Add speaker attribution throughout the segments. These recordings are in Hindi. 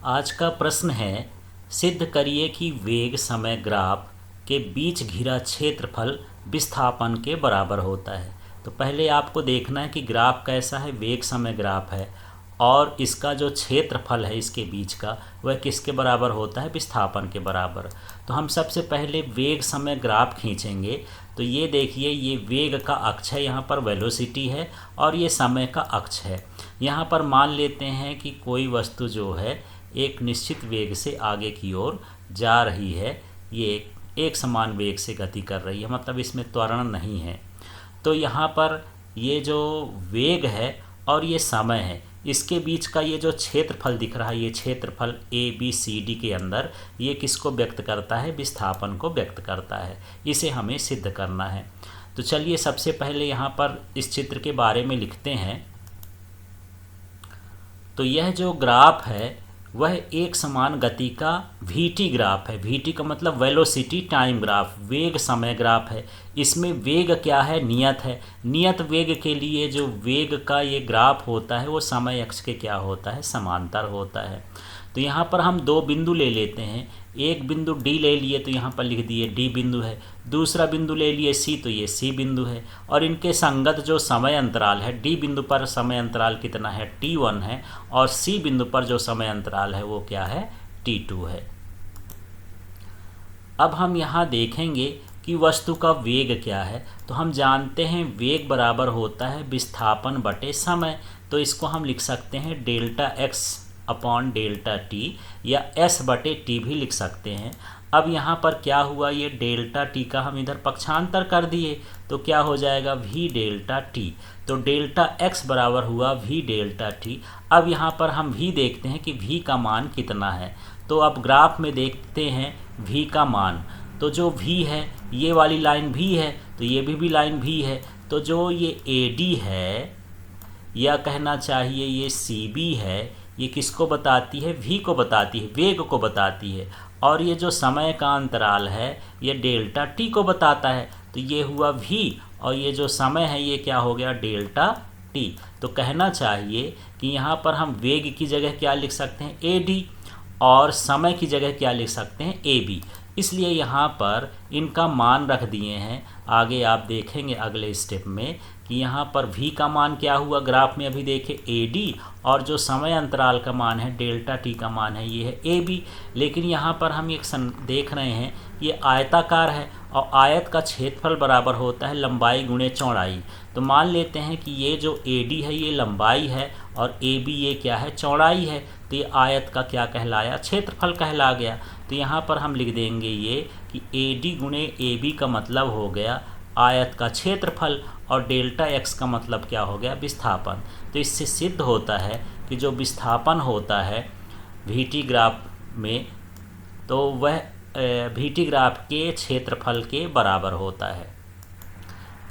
Speaker 1: आज का प्रश्न है, सिद्ध करिए कि वेग समय ग्राफ के बीच घिरा क्षेत्रफल विस्थापन के बराबर होता है। तो पहले आपको देखना है कि ग्राफ कैसा है, वेग समय ग्राफ है और इसका जो क्षेत्रफल है इसके बीच का वह किसके बराबर होता है, विस्थापन के बराबर। तो हम सबसे पहले वेग समय ग्राफ खींचेंगे। तो ये देखिए, ये वेग का अक्ष है, यहाँ पर वेलोसिटी है और ये समय का अक्ष है। यहाँ पर मान लेते हैं कि कोई वस्तु जो है एक निश्चित वेग से आगे की ओर जा रही है, ये एक समान वेग से गति कर रही है, मतलब इसमें त्वरण नहीं है। तो यहाँ पर ये जो वेग है और ये समय है, इसके बीच का ये जो क्षेत्रफल दिख रहा है, ये क्षेत्रफल ए बी सी डी के अंदर, ये किसको व्यक्त करता है, विस्थापन को व्यक्त करता है। इसे हमें सिद्ध करना है। तो चलिए सबसे पहले यहाँ पर इस चित्र के बारे में लिखते हैं। तो यह जो ग्राफ है वह एक समान गति का वीटी ग्राफ है। वीटी का मतलब वेलोसिटी टाइम ग्राफ, वेग समय ग्राफ है। इसमें वेग क्या है, नियत है। नियत वेग के लिए जो वेग का ये ग्राफ होता है वो समय अक्ष के क्या होता है, समांतर होता है। तो यहाँ पर हम दो बिंदु ले लेते हैं। एक बिंदु डी ले लिए तो यहाँ पर लिख दिए डी बिंदु है। दूसरा बिंदु ले लिए सी, तो ये सी बिंदु है। और इनके संगत जो समय अंतराल है, डी बिंदु पर समय अंतराल कितना है, t1 है। और सी बिंदु पर जो समय अंतराल है वो क्या है, t2 है। अब हम यहाँ देखेंगे कि वस्तु का वेग क्या है। तो हम जानते हैं वेग बराबर होता है विस्थापन बटे समय। तो इसको हम लिख सकते हैं delta x upon delta T, या एस बटे टी भी लिख सकते हैं। अब यहाँ पर क्या हुआ, ये डेल्टा टी का हम इधर पक्षांतर कर दिए तो क्या हो जाएगा, वी डेल्टा टी। तो डेल्टा एक्स बराबर हुआ वी डेल्टा टी। अब यहाँ पर हम वी देखते हैं कि वी का मान कितना है। तो अब ग्राफ में देखते हैं वी का मान। तो जो वी है, ये वाली लाइन वी है, तो ये भी लाइन वी है। तो जो ये ए डी है, या कहना चाहिए ये सी बी है, ये किसको बताती है, वी को बताती है, वेग को बताती है। और ये जो समय का अंतराल है ये डेल्टा टी को बताता है। तो ये हुआ वी और ये जो समय है ये क्या हो गया, डेल्टा टी। तो कहना चाहिए कि यहाँ पर हम वेग की जगह क्या लिख सकते हैं, ए डी, और समय की जगह क्या लिख सकते हैं, ए बी। इसलिए यहाँ पर इनका मान रख दिए हैं। आगे आप देखेंगे अगले स्टेप में कि यहाँ पर v का मान क्या हुआ, ग्राफ में अभी देखें AD, और जो समय अंतराल का मान है डेल्टा t का मान है ये है AB। लेकिन यहाँ पर हम एक देख रहे हैं ये आयताकार है और आयत का क्षेत्रफल बराबर होता है लंबाई गुणे चौड़ाई। तो मान लेते हैं कि ये जो AD है ये लंबाई है और AB ये क्या है, चौड़ाई है। तो ये आयत का क्या कहलाया, क्षेत्रफल कहला गया। तो यहाँ पर हम लिख देंगे ये कि AD गुणे AB का मतलब हो गया आयत का क्षेत्रफल, और डेल्टा एक्स का मतलब क्या हो गया, विस्थापन। तो इससे सिद्ध होता है कि जो विस्थापन होता है वीटी ग्राफ में, तो वह वीटी ग्राफ के क्षेत्रफल के बराबर होता है।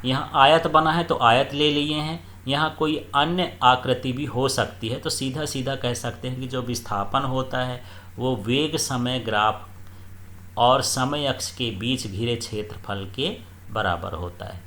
Speaker 1: यहाँ आयत बना है तो आयत ले लिए हैं। यहाँ कोई अन्य आकृति भी हो सकती है। तो सीधा सीधा कह सकते हैं कि जो विस्थापन होता है वो वेग समय ग्राफ और समय अक्ष के बीच घिरे क्षेत्रफल के बराबर होता है।